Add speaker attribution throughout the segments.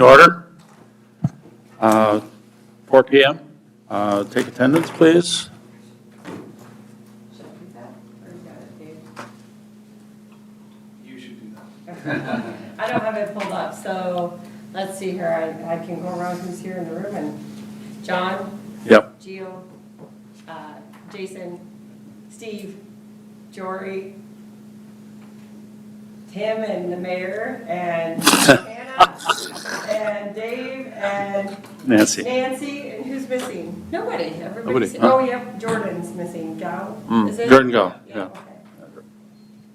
Speaker 1: Order. 4 p.m. Take attendance, please.
Speaker 2: Should I do that? Or you got it, Dave?
Speaker 3: You should do that.
Speaker 2: I don't have it pulled up, so let's see here. I can go around who's here in the room and John,
Speaker 1: Yep.
Speaker 2: Gio, Jason, Steve, Jory, Tim and the mayor and Anna and Dave and
Speaker 1: Nancy.
Speaker 2: Nancy, and who's missing? Nobody. Everybody's,
Speaker 1: Nobody.
Speaker 2: oh, yeah, Jordan's missing. Gal, is it?
Speaker 1: Jordan Go.
Speaker 2: Yeah,
Speaker 1: Yeah.
Speaker 2: okay.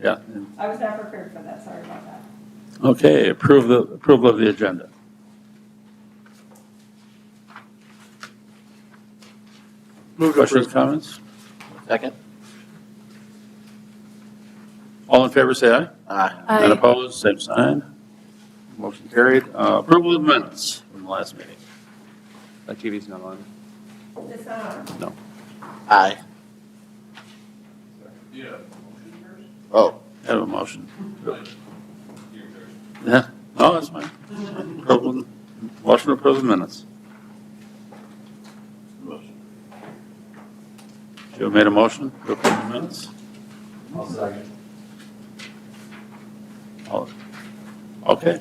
Speaker 1: Yeah.
Speaker 2: I was not prepared for that, sorry about that.
Speaker 1: Okay. Approval of the agenda. Questions, comments?
Speaker 4: Second.
Speaker 1: All in favor, say aye.
Speaker 4: Aye.
Speaker 1: And opposed, same sign. Motion carried. Approval of minutes from the last meeting.
Speaker 4: That TV's not on.
Speaker 2: It's on.
Speaker 1: No.
Speaker 4: Aye.
Speaker 3: Yeah. Motion first?
Speaker 4: Oh,
Speaker 1: I have a motion. Yeah. Oh, that's fine. Motion to approve the minutes. Joe made a motion to approve the minutes.
Speaker 3: I'll second.
Speaker 1: Okay.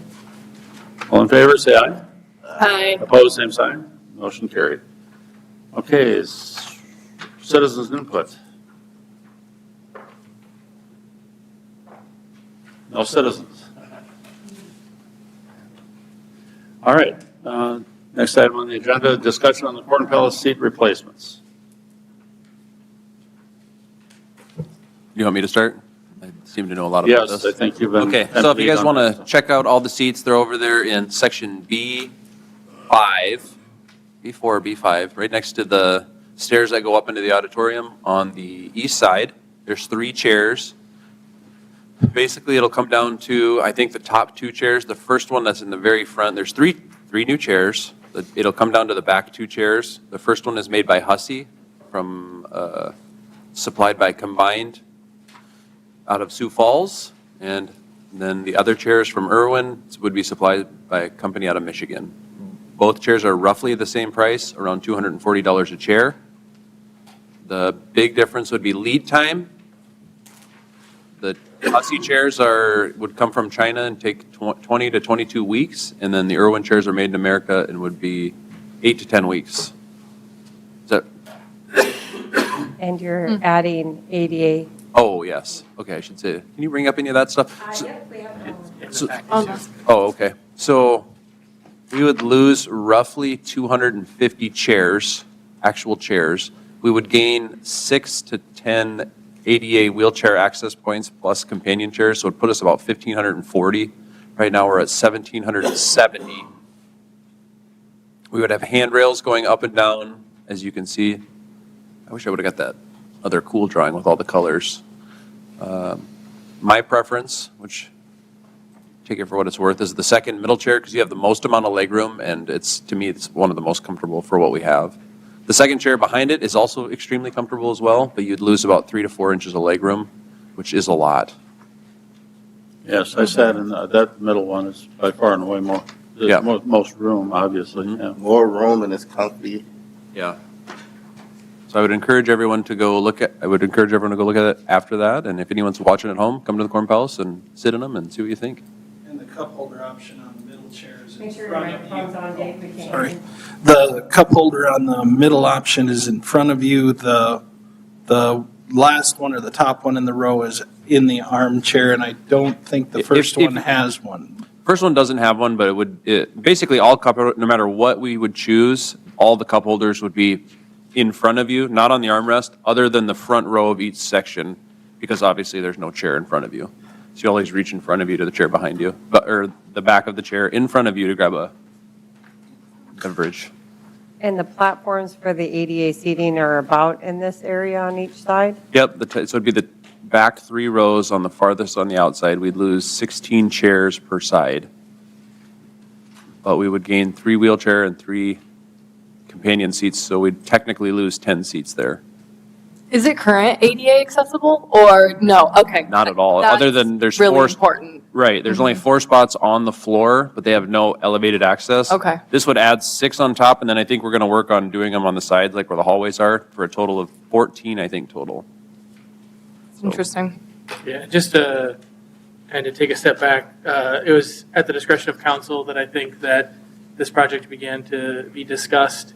Speaker 1: All in favor, say aye.
Speaker 5: Aye.
Speaker 1: Opposed, same sign. Motion carried. Okay, citizens input. No citizens. All right, next item on the agenda, discussion on the Corn Palace seat replacements.
Speaker 6: You want me to start? I seem to know a lot about
Speaker 1: Yes,
Speaker 6: this.
Speaker 1: I think you've been.
Speaker 6: Okay, so if you guys want to check out all the seats, they're over there in section B5, B4 or B5, right next to the stairs that go up into the auditorium on the east side. There's 3 chairs. Basically, it'll come down to, I think, the top 2 chairs. The first one that's in the very front, there's three new chairs. It'll come down to the back 2 chairs. The first one is made by Hussey from, supplied by Combined out of Sioux Falls, and then the other chairs from Irwin would be supplied by a company out of Michigan. Both chairs are roughly the same price, around $240 a chair. The big difference would be lead time. The Hussey chairs would come from China and take 20 to 22 weeks, and then the Irwin chairs are made in America and would be 8 to 10 weeks. Is that,
Speaker 2: And you're adding ADA.
Speaker 6: oh, yes. Okay, I should say. Can you bring up any of that stuff? So-
Speaker 2: Yep, we have one.
Speaker 6: so- Oh, okay. So we would lose roughly 250 chairs, actual chairs. We would gain 6 to 10 ADA wheelchair access points plus companion chairs, so it would put us about 1,540. Right now, we're at 1,770. We would have handrails going up and down, as you can see. I wish I would have got that other cool drawing with all the colors. My preference, which take it for what it's worth, is the second middle chair because you have the most amount of legroom, and to me, it's one of the most comfortable for what we have. The second chair behind it is also extremely comfortable as well, but you'd lose about 3 to 4 inches of legroom, which is a lot.
Speaker 1: Yes, I sat in, that middle one is by far and away more,
Speaker 6: Yeah.
Speaker 1: most room, obviously, yeah.
Speaker 4: more room and it's comfy.
Speaker 6: Yeah. So I would encourage everyone to go look at it after that, and if anyone's watching at home, come to the Corn Palace and sit in them and see what you think.
Speaker 3: And the cup holder option on the middle chairs
Speaker 2: Make
Speaker 3: in
Speaker 2: sure your
Speaker 3: front of
Speaker 2: microphone's
Speaker 3: you.
Speaker 2: on, Dave, we can't.
Speaker 3: Sorry. The cup holder on the middle option is in front of you. The last one or the top one in the row is in the armchair, and I don't think the
Speaker 6: If-
Speaker 3: first
Speaker 6: if-
Speaker 3: one has one.
Speaker 6: First one doesn't have one, but basically all no matter what we would choose, all the cup holders would be in front of you, not on the armrest, other than the front row of each section, because obviously there's no chair in front of you. So you always reach in front of you to the chair behind you, or the back of the chair in front of you to grab a beverage.
Speaker 2: And the platforms for the ADA seating are about in this area on each side?
Speaker 6: Yep, so it'd be the back 3 rows on the farthest on the outside. We'd lose 16 chairs per side. But we would gain 3 wheelchair and 3 companion seats, so we'd technically lose 10 seats there.
Speaker 5: Is it current ADA accessible or no? Okay.
Speaker 6: Not at all, other than there's
Speaker 5: really
Speaker 6: four.
Speaker 5: important.
Speaker 6: Right, there's only 4 spots on the floor, but they have no elevated access.
Speaker 5: Okay.
Speaker 6: This would add 6 on top, and then I think we're going to work on doing them on the sides, like where the hallways are, for a total of 14, I think, total.
Speaker 5: Interesting.
Speaker 7: Yeah, just to kind of take a step back, it was at the discretion of council that I think that this project began to be discussed.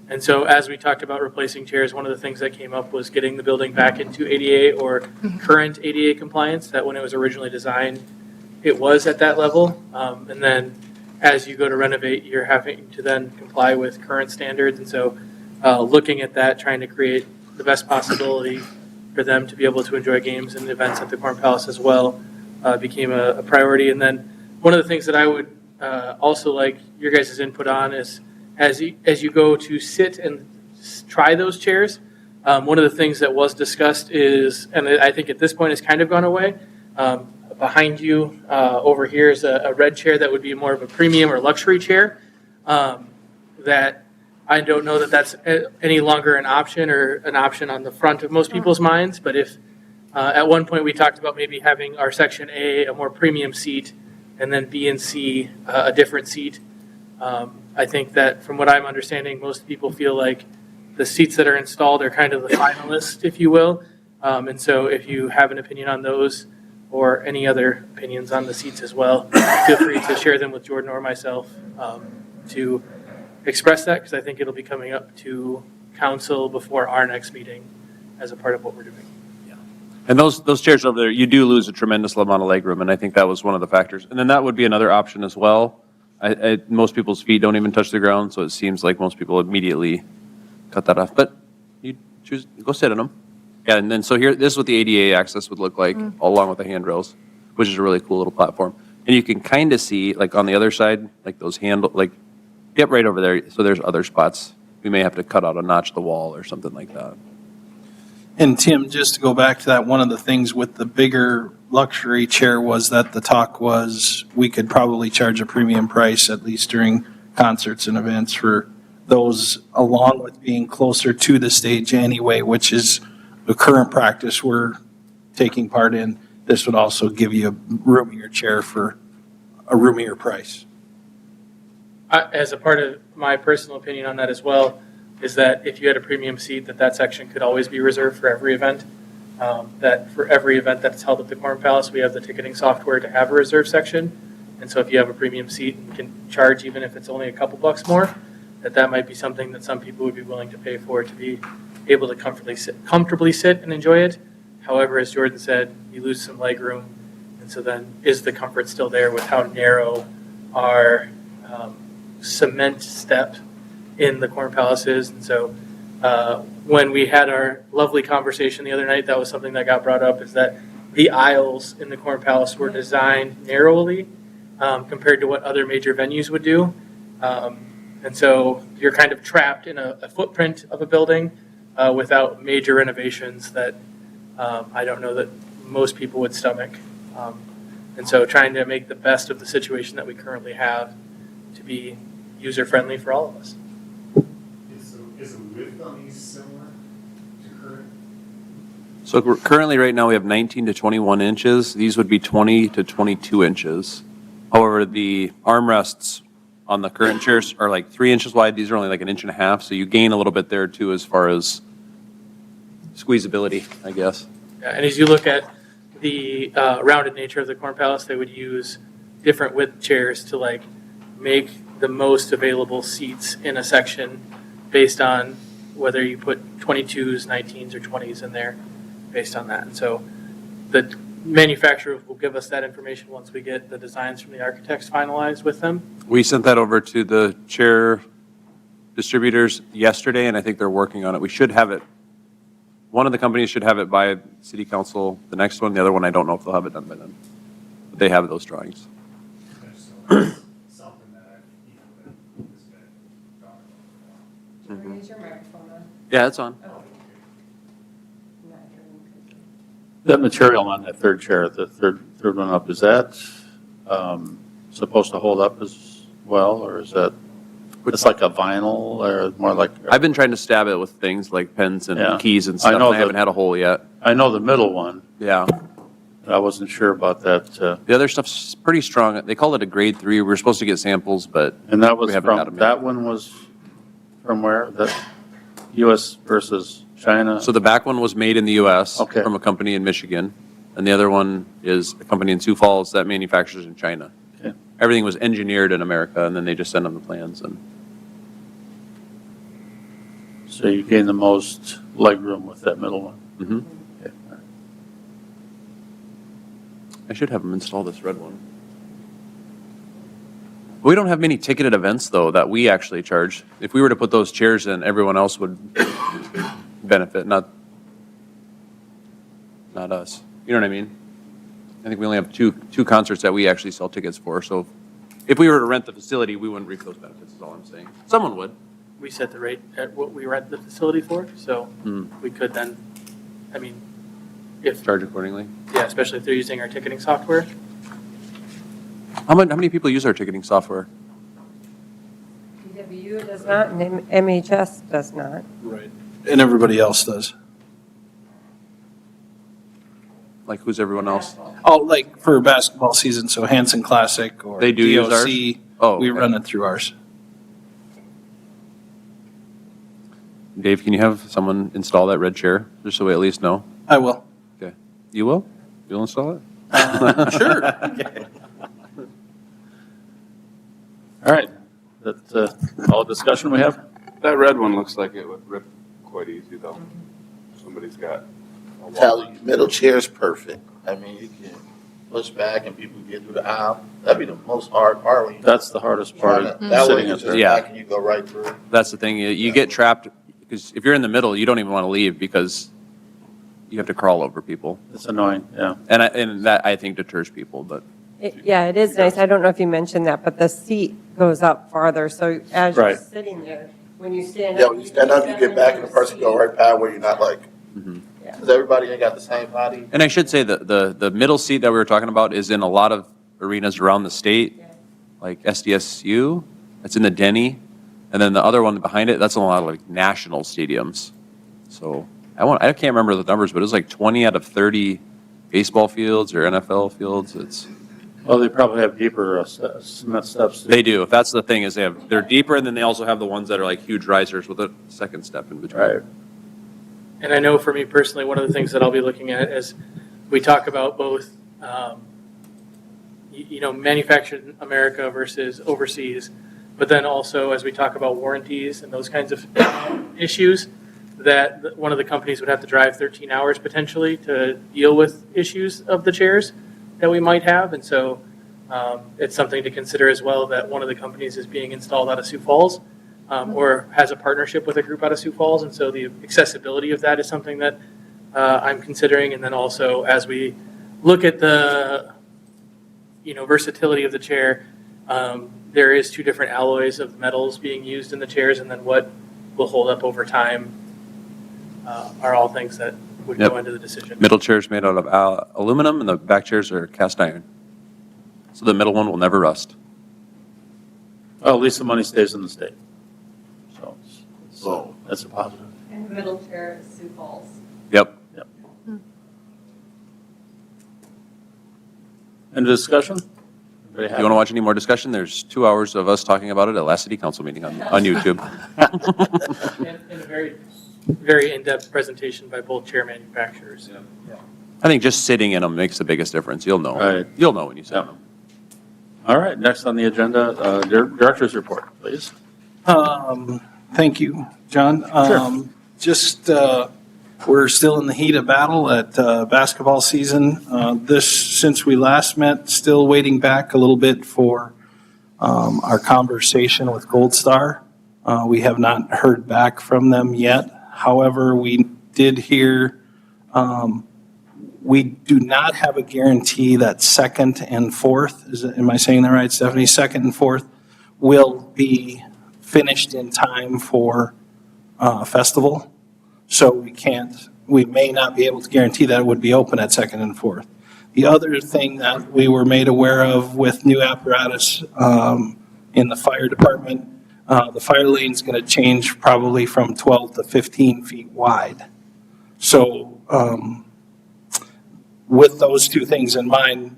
Speaker 7: And so as we talked about replacing chairs, one of the things that came up was getting the building back into ADA or current ADA compliance, that when it was originally designed, it was at that level. And then as you go to renovate, you're having to then comply with current standards. And so looking at that, trying to create the best possibility for them to be able to enjoy games and events at the Corn Palace as well became a priority. And then one of the things that I would also like your guys' input on is as you go to sit and try those chairs, one of the things that was discussed is, and I think at this point has kind of gone away, behind you over here is a red chair that would be more of a premium or luxury chair. That I don't know that that's any longer an option or an option on the front of most people's minds. But if at one point we talked about maybe having our section A more premium seat and then B and C a different seat. I think that from what I'm understanding, most people feel like the seats that are installed are kind of the finalist, if you will. And so if you have an opinion on those or any other opinions on the seats as well, feel free to share them with Jordan or myself to express that, because I think it'll be coming up to council before our next meeting as a part of what we're doing.
Speaker 6: And those chairs over there, you do lose a tremendous amount of legroom, and I think that was one of the factors. And then that would be another option as well. Most people's feet don't even touch the ground, so it seems like most people immediately cut that off. But you choose, go sit in them. Yeah, and then so here, this is what the ADA access would look like, along with the handrails, which is a really cool little platform. And you can kind of see, like on the other side, like those yep, right over there. So there's other spots. We may have to cut out a notch the wall or something like that.
Speaker 3: And Tim, just to go back to that, one of the things with the bigger luxury chair was that the talk was we could probably charge a premium price, at least during concerts and events, for those, along with being closer to the stage anyway, which is the current practice we're taking part in. This would also give you a roomier chair for a roomier price.
Speaker 7: As a part of my personal opinion on that as well, is that if you had a premium seat, that section could always be reserved for every event. That for every event that's held at the Corn Palace, we have the ticketing software to have a reserve section. And so if you have a premium seat and can charge, even if it's only a couple bucks more, that might be something that some people would be willing to pay for, to be able to comfortably sit and enjoy it. However, as Jordan said, you lose some leg room. And so then is the comfort still there with how narrow our cement step in the Corn Palace is? And so when we had our lovely conversation the other night, that was something that got brought up, is that the aisles in the Corn Palace were designed narrowly compared to what other major venues would do. And so you're kind of trapped in a footprint of a building without major renovations that I don't know that most people would stomach. And so trying to make the best of the situation that we currently have to be user-friendly for all of us.
Speaker 8: Is the width on these similar to current?
Speaker 6: So currently, right now, we have 19 to 21 inches. These would be 20 to 22 inches. However, the armrests on the current chairs are like 3 inches wide. These are only like 1.5 inches, so you gain a little bit there too as far as squeezability, I guess.
Speaker 7: Yeah, and as you look at the rounded nature of the Corn Palace, they would use different width chairs to make the most available seats in a section based on whether you put 22s, 19s, or 20s in there based on that. And so the manufacturer will give us that information once we get the designs from the architects finalized with them.
Speaker 6: We sent that over to the chair distributors yesterday, and I think they're working on it. We should have it. One of the companies should have it by city council. The next one, the other one, I don't know if they'll have it done by then. But they have those drawings.
Speaker 8: Something that this guy talked about.
Speaker 2: Jordan, is your microphone on?
Speaker 6: Yeah, it's on.
Speaker 2: Oh. I'm not hearing.
Speaker 1: That material on that third chair, the third one up, is that supposed to hold up as well, or is that? It's like a vinyl or more like,
Speaker 6: I've been trying to stab it with things like pens and
Speaker 1: Yeah.
Speaker 6: keys and
Speaker 1: I
Speaker 6: stuff, and
Speaker 1: know
Speaker 6: I haven't
Speaker 1: that-
Speaker 6: had a hole yet.
Speaker 1: I know the middle one.
Speaker 6: Yeah.
Speaker 1: I wasn't sure about that.
Speaker 6: The other stuff's pretty strong. They call it a grade 3. We were supposed to get samples, but
Speaker 1: And that was
Speaker 6: We haven't got 'em
Speaker 1: from,
Speaker 6: yet.
Speaker 1: that one was from where? The US versus China?
Speaker 6: so the back one was made in the US
Speaker 1: Okay.
Speaker 6: from a company in Michigan, and the other one is a company in Sioux Falls that manufactures in China.
Speaker 1: Okay.
Speaker 6: Everything was engineered in America, and then they just send them the plans. And
Speaker 1: So you gain the most legroom with that middle one.
Speaker 6: Mhm.
Speaker 1: Okay.
Speaker 6: I should have them install this red one. We don't have many ticketed events, though, that we actually charge. If we were to put those chairs in, everyone else would benefit, not us. You know what I mean? I think we only have two concerts that we actually sell tickets for, so if we were to rent the facility, we wouldn't reap those benefits, is all I'm saying. Someone would.
Speaker 7: We set the rate at what we rent the facility for, so
Speaker 6: Hmm.
Speaker 7: we could then, I mean, if,
Speaker 6: Charge accordingly.
Speaker 7: yeah, especially if they're using our ticketing software.
Speaker 6: How many people use our ticketing software?
Speaker 2: PWU does not, and MHS does not.
Speaker 3: Right. And everybody else does.
Speaker 6: Like, who's everyone else?
Speaker 3: Oh, like for basketball season, so Hanson Classic or
Speaker 6: They do use ours?
Speaker 3: DOC,
Speaker 6: Oh,
Speaker 3: we
Speaker 6: okay.
Speaker 3: run it through ours.
Speaker 6: Dave, can you have someone install that red chair, just so we at least know?
Speaker 3: I will.
Speaker 6: Okay. You will? You'll install it?
Speaker 3: Sure.
Speaker 1: All right. That's all discussion we have?
Speaker 9: That red one looks like it would rip quite easy, though. Somebody's got a wall.
Speaker 4: Tell you, middle chair's perfect. I mean, you can push back and people get through the aisle. That'd be the most hard part when you.
Speaker 1: That's the hardest part,
Speaker 4: That way
Speaker 1: sitting
Speaker 4: you
Speaker 1: up
Speaker 4: just
Speaker 1: there.
Speaker 6: Yeah.
Speaker 4: back and you go right through.
Speaker 6: That's the thing, you get trapped, because if you're in the middle, you don't even want to leave, because you have to crawl over people.
Speaker 1: It's annoying, yeah.
Speaker 6: And that, I think, deters people, but
Speaker 2: Yeah, it is nice. I don't know if you mentioned that, but the seat goes up farther, so as you're
Speaker 1: Right.
Speaker 2: sitting there, when you stand up.
Speaker 4: Yeah, when you stand up, you get back and the person go right past where you're not like,
Speaker 6: Mhm.
Speaker 4: because everybody ain't got the same body.
Speaker 6: And I should say that the middle seat that we were talking about is in a lot of arenas around the state,
Speaker 2: Yeah.
Speaker 6: like SDSU, it's in the Denny, and then the other one behind it, that's in a lot of like national stadiums. So I can't remember the numbers, but it was like 20 out of 30 baseball fields or NFL fields.
Speaker 1: Well, they probably have deeper cement steps.
Speaker 6: They do. If that's the thing, is they're deeper, and then they also have the ones that are like huge risers with a second step in between.
Speaker 1: Right.
Speaker 7: And I know for me personally, one of the things that I'll be looking at is we talk about both, manufactured in America versus overseas, but then also as we talk about warranties and those kinds of issues, that one of the companies would have to drive 13 hours potentially to deal with issues of the chairs that we might have. And so it's something to consider as well, that one of the companies is being installed out of Sioux Falls, or has a partnership with a group out of Sioux Falls. And so the accessibility of that is something that I'm considering. And then also as we look at the, versatility of the chair, there is 2 different alloys of metals being used in the chairs, and then what will hold up over time are all things that would
Speaker 6: Yep.
Speaker 7: go into the decision.
Speaker 6: Middle chair's made out of aluminum, and the back chairs are cast iron. So the middle one will never rust.
Speaker 1: Well, at least the money stays in the state. So
Speaker 4: So,
Speaker 1: that's a positive.
Speaker 2: And the middle chair is Sioux Falls.
Speaker 6: Yep.
Speaker 1: Any discussion?
Speaker 6: If you want to watch any more discussion, there's 2 hours of us talking about it at last city council meeting on YouTube.
Speaker 7: And a very, very in-depth presentation by both chair manufacturers.
Speaker 6: I think just sitting in them makes the biggest difference. You'll know.
Speaker 1: Right.
Speaker 6: You'll know when you sit in
Speaker 1: Yeah.
Speaker 6: them.
Speaker 1: All right, next on the agenda, director's report, please.
Speaker 3: Thank you, John. We're still in the heat of battle at basketball season. Since we last met, still waiting back a little bit for our conversation with Gold Star. We have not heard back from them yet. However, we did hear, we do not have a guarantee that 2nd and 4th, am I saying that right, Stephanie? 2nd and 4th will be finished in time for festival. So we may not be able to guarantee that it would be open at 2nd and 4th. The other thing that we were made aware of with new apparatus in the fire department, The fire lane's going to change probably from 12 to 15 feet wide. So with those two things in mind,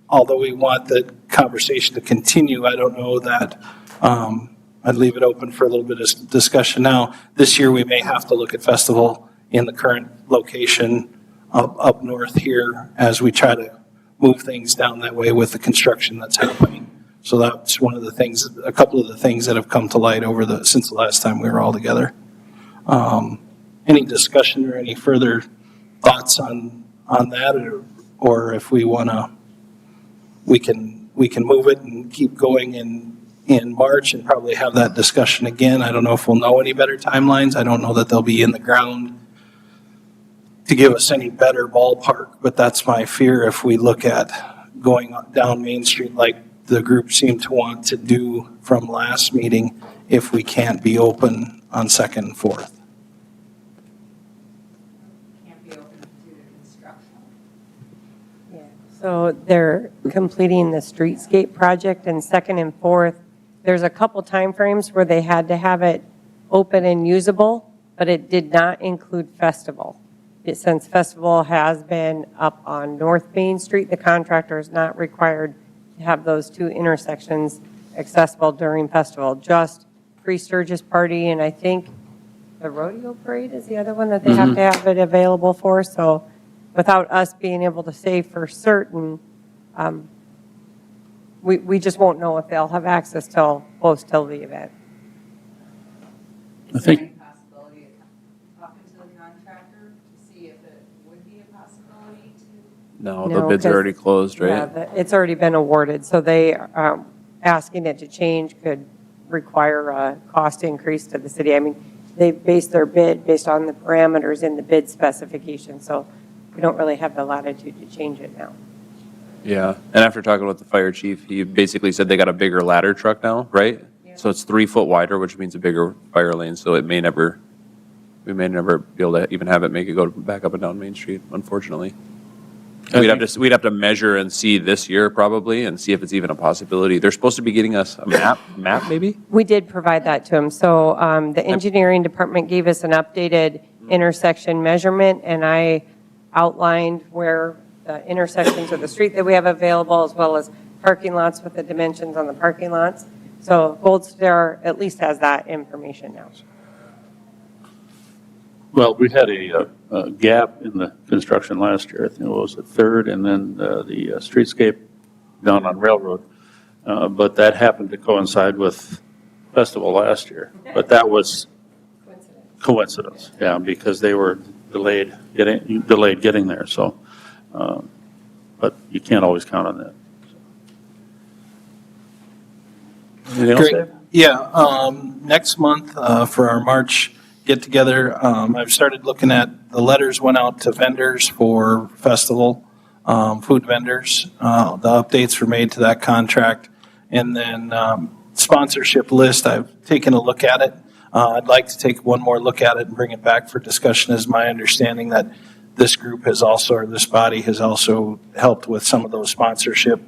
Speaker 3: although we want the conversation to continue, I don't know that, I'd leave it open for a little bit of discussion now. This year, we may have to look at festival in the current location up north here as we try to move things down that way with the construction that's happening. So that's one of the things, a couple of the things that have come to light since the last time we were all together. Any discussion or any further thoughts on that, or if we want to, we can move it and keep going in March and probably have that discussion again. I don't know if we'll know any better timelines. I don't know that they'll be in the ground to give us any better ballpark, but that's my fear if we look at going down Main Street like the group seemed to want to do from last meeting, if we can't be open on 2nd and 4th.
Speaker 10: Can't be open due to construction.
Speaker 2: Yeah. So they're completing the streetscape project, and 2nd and 4th, there's a couple timeframes where they had to have it open and usable, but it did not include festival. Since festival has been up on North Main Street, the contractor is not required to have those two intersections accessible during festival, just pre-Sturgis party, and I think the rodeo parade is the other one that they have to have it available for. So without us being able to say for certain, we just won't know if they'll have access till close till the event.
Speaker 1: I think-
Speaker 10: Is there any possibility of talking to the contractor to see if it would be a possibility to?
Speaker 6: No, the
Speaker 2: No,
Speaker 6: bid's
Speaker 2: 'cause-
Speaker 6: already closed,
Speaker 2: Yeah,
Speaker 6: right?
Speaker 2: it's already been awarded, so they, asking it to change could require a cost increase to the city. I mean, they base their bid based on the parameters in the bid specification, so we don't really have the latitude to change it now.
Speaker 6: Yeah, and after talking with the fire chief, he basically said they got a bigger ladder truck now, right? So it's 3 foot wider, which means a bigger fire lane, so we may never be able to even have it make it go back up and down Main Street, unfortunately. We'd have to measure and see this year probably and see if it's even a possibility. They're supposed to be getting us a map maybe?
Speaker 2: We did provide that to them. So the engineering department gave us an updated intersection measurement, and I outlined where the intersections of the street that we have available, as well as parking lots with the dimensions on the parking lots. So Gold Star at least has that information now.
Speaker 1: Well, we had a gap in the construction last year. I think it was the 3rd, and then the streetscape down on Railroad. But that happened to coincide with festival last year. But that was coincidence, yeah, because they were delayed getting there. So, but you can't always count on that. Anything else,
Speaker 3: Great.
Speaker 1: Dave?
Speaker 3: Yeah, next month for our March get-together, I've started looking at, the letters went out to vendors for festival, food vendors. The updates were made to that contract. And then sponsorship list, I've taken a look at it. I'd like to take one more look at it and bring it back for discussion. Is my understanding that this group has also, or this body has also helped with some of those sponsorship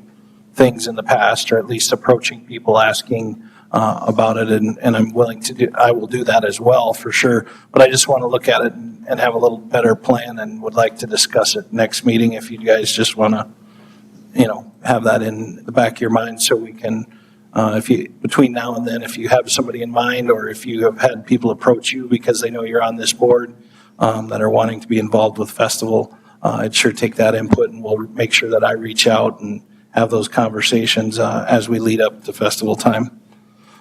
Speaker 3: things in the past, or at least approaching people asking about it, and I'm willing to do, I will do that as well for sure. But I just want to look at it and have a little better plan, and would like to discuss it next meeting if you guys just want to, have that in the back of your mind, so we can, if you, between now and then, if you have somebody in mind, or if you have had people approach you because they know you're on this board that are wanting to be involved with festival, I'd sure take that input, and we'll make sure that I reach out and have those conversations as we lead up to festival time.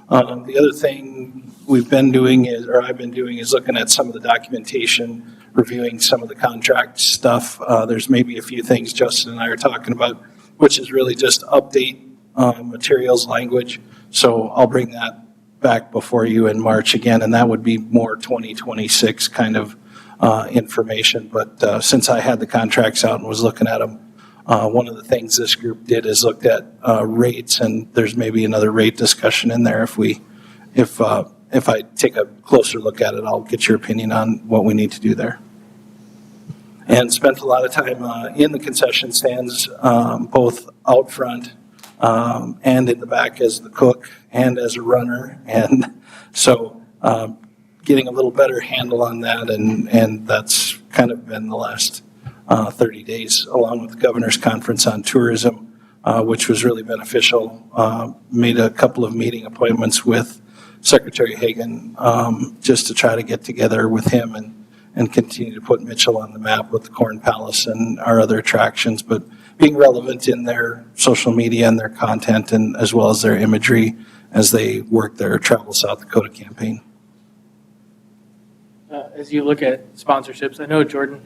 Speaker 3: The other thing we've been doing is, or I've been doing, is looking at some of the documentation, reviewing some of the contract stuff. There's maybe a few things Justin and I are talking about, which is really just update materials language. So I'll bring that back before you in March again, and that would be more 2026 kind of information. But since I had the contracts out and was looking at them, one of the things this group did is looked at rates, and there's maybe another rate discussion in there. If I take a closer look at it, I'll get your opinion on what we need to do there. And spent a lot of time in the concession stands, both out front and in the back as the cook and as a runner. And so getting a little better handle on that, and that's kind of been the last 30 days, along with the Governor's Conference on Tourism, which was really beneficial. Made a couple of meeting appointments with Secretary Hagan just to try to get together with him and continue to put Mitchell on the map with the Corn Palace and our other attractions, but being relevant in their social media and their content, and as well as their imagery as they work their Travel South Dakota campaign.
Speaker 7: As you look at sponsorships, I know, Jordan,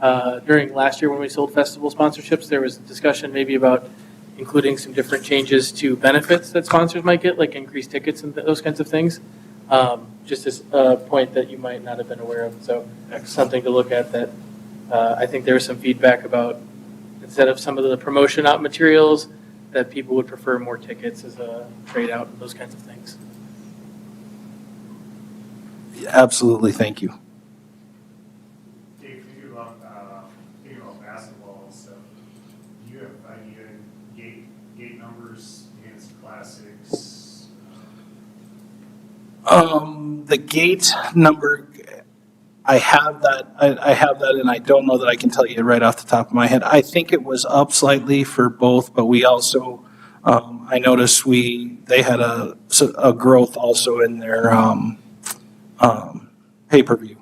Speaker 7: during last year when we sold festival sponsorships, there was discussion maybe about including some different changes to benefits that sponsors might get, like increased tickets and those kinds of things. Just as a point that you might not have been aware of. So something to look at that I think there was some feedback about, instead of some of the promotion out materials, that people would prefer more tickets as a trade out and those kinds of things.
Speaker 3: Absolutely, thank you.
Speaker 8: Dave, thinking about basketball and stuff, do you have idea gate numbers against classics?
Speaker 3: The gate number, I have that, and I don't know that I can tell you right off the top of my head. I think it was up slightly for both, but we also, I noticed they had a growth also in their pay-per-view.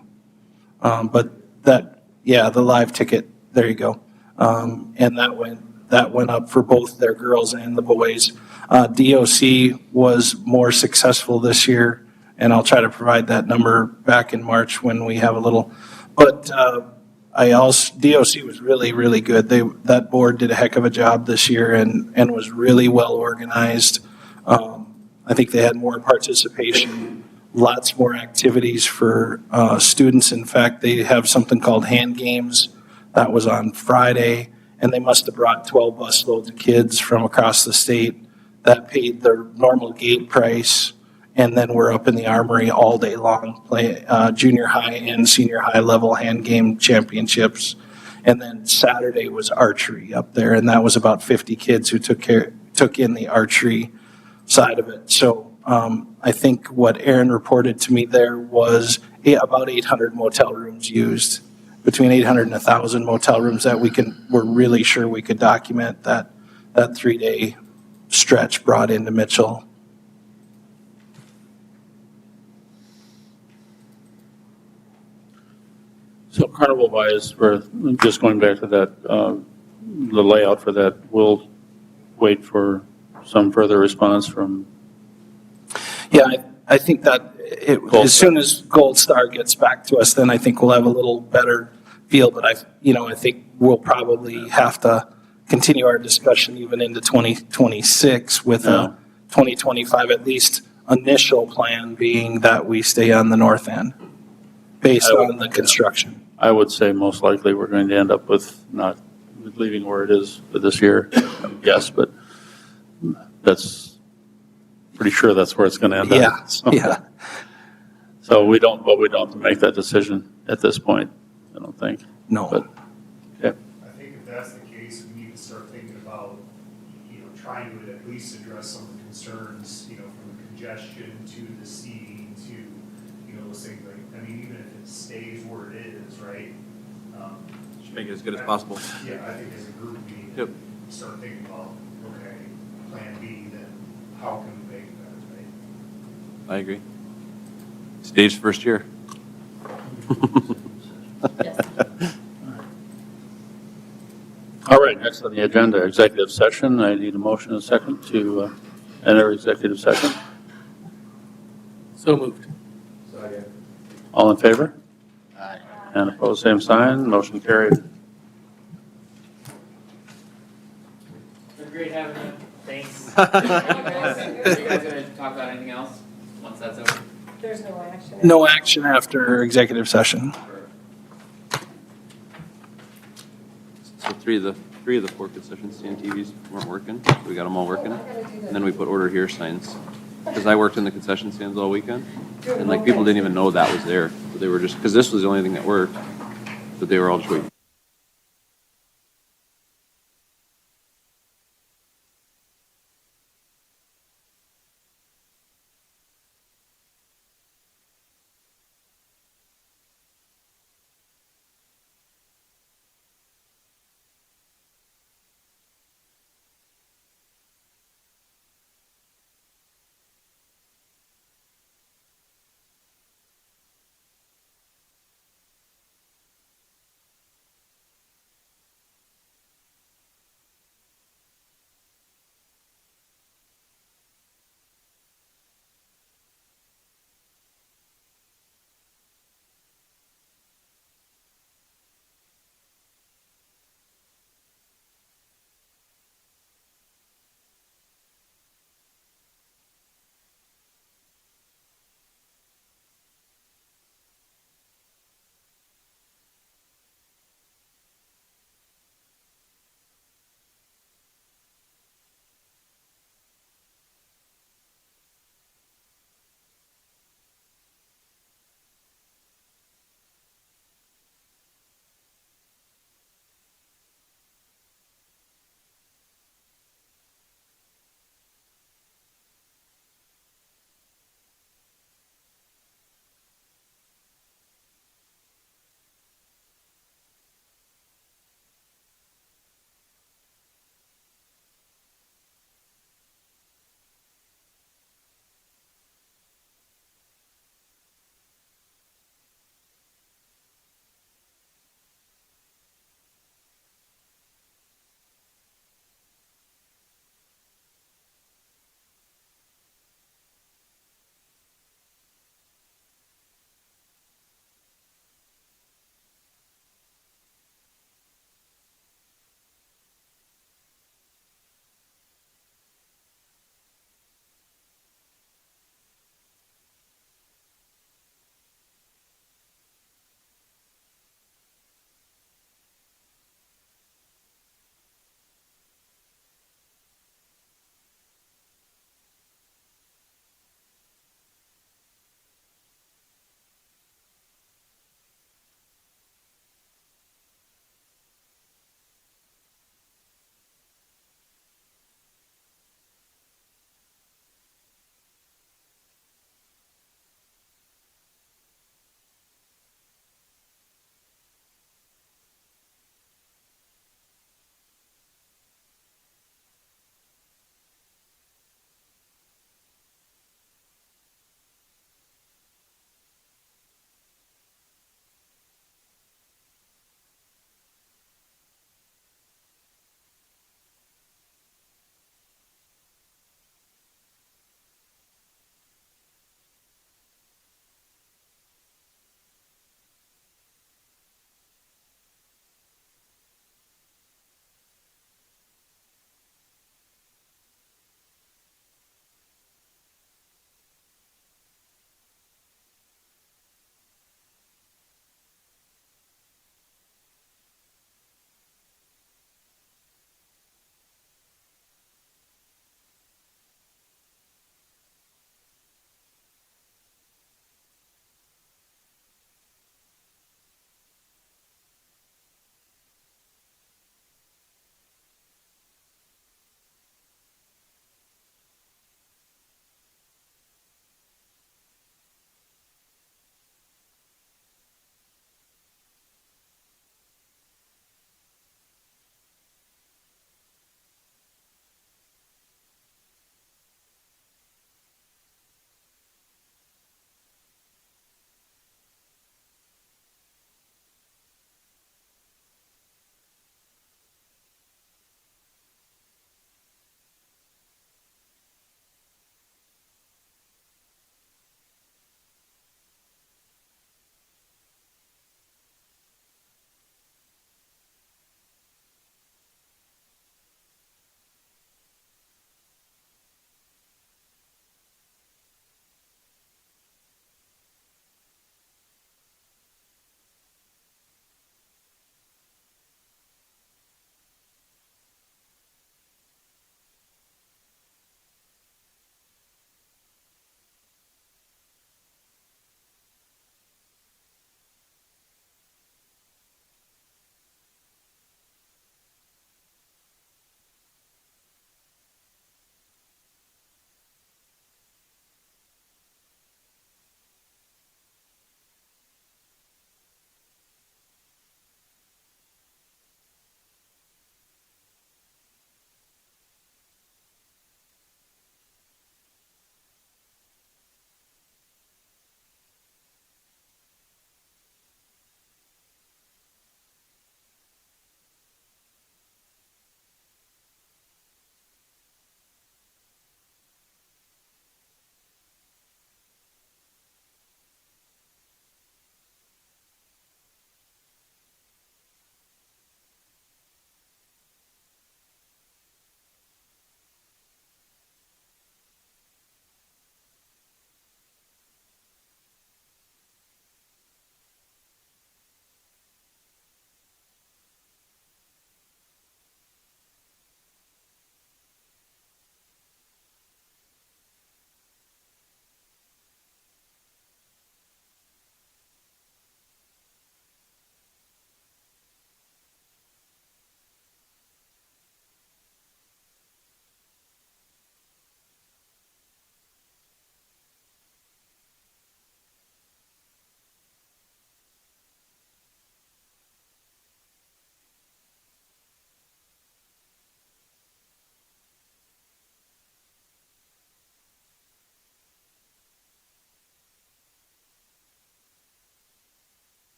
Speaker 3: But the live ticket, there you go. And that went up for both their girls and the boys. DOC was more successful this year, and I'll try to provide that number back in March when we have a little. But DOC was really, really good. That board did a heck of a job this year and was really well organized. I think they had more participation, lots more activities for students. In fact, they have something called hand games. That was on Friday, and they must have brought 12 busloads of kids from across the state that paid their normal gate price, and then we're up in the Armory all day long, play junior high and senior high level hand game championships. And then Saturday was archery up there, and that was about 50 kids who took in the archery side of it. So I think what Aaron reported to me there was about 800 motel rooms used, between 800 and 1,000 motel rooms that we're really sure we could document that 3-day stretch brought into Mitchell.
Speaker 1: So carnival wise, we're just going back to that, the layout for that, we'll wait for some further response from.
Speaker 3: Yeah, I think that as soon as Gold Star gets back to us, then I think we'll have a little better feel. But I think we'll probably have to continue our discussion even into 2026 with a 2025 at least initial plan being that we stay on the north end based on the construction.
Speaker 1: I would say most likely we're going to end up with not leaving where it is for this year, yes, but that's pretty sure that's where it's going to end up.
Speaker 3: Yeah.
Speaker 1: So we don't have to make that decision at this point, I don't think.
Speaker 3: No.
Speaker 1: But, okay.
Speaker 8: I think if that's the case, we need to start thinking about, trying to at least address some of the concerns, from the congestion to the seating to, those things. Even if it stays where it is, right?
Speaker 6: Should make it as good as possible.
Speaker 8: Yeah, I think as a group, we need
Speaker 6: Yep.
Speaker 8: to start thinking about, okay, plan B, then how can we make that, right?
Speaker 6: I agree. It's Dave's first year.
Speaker 1: All right, next on the agenda, executive session. I need a motion and a second to enter executive session.
Speaker 7: So moved.
Speaker 1: All in favor?
Speaker 4: Aye.
Speaker 1: And opposed, same sign. Motion carried.
Speaker 11: Been great having you. Thanks. Are you guys gonna talk about anything else once that's over?
Speaker 2: There's no action.
Speaker 3: No action after executive session.
Speaker 6: So three of the four concession stand TVs weren't working. So we got them all working. And then we put order here signs. Because I worked in the concession stands all weekend. And people didn't even know that was there. But they were just, because this was the only thing that worked. But they were all just waiting.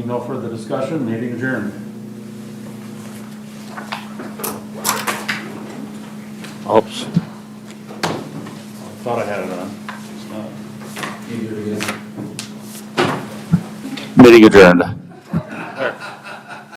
Speaker 1: no further discussion, meeting adjourned. Oops. Thought I had it on. It's not. Meeting adjourned.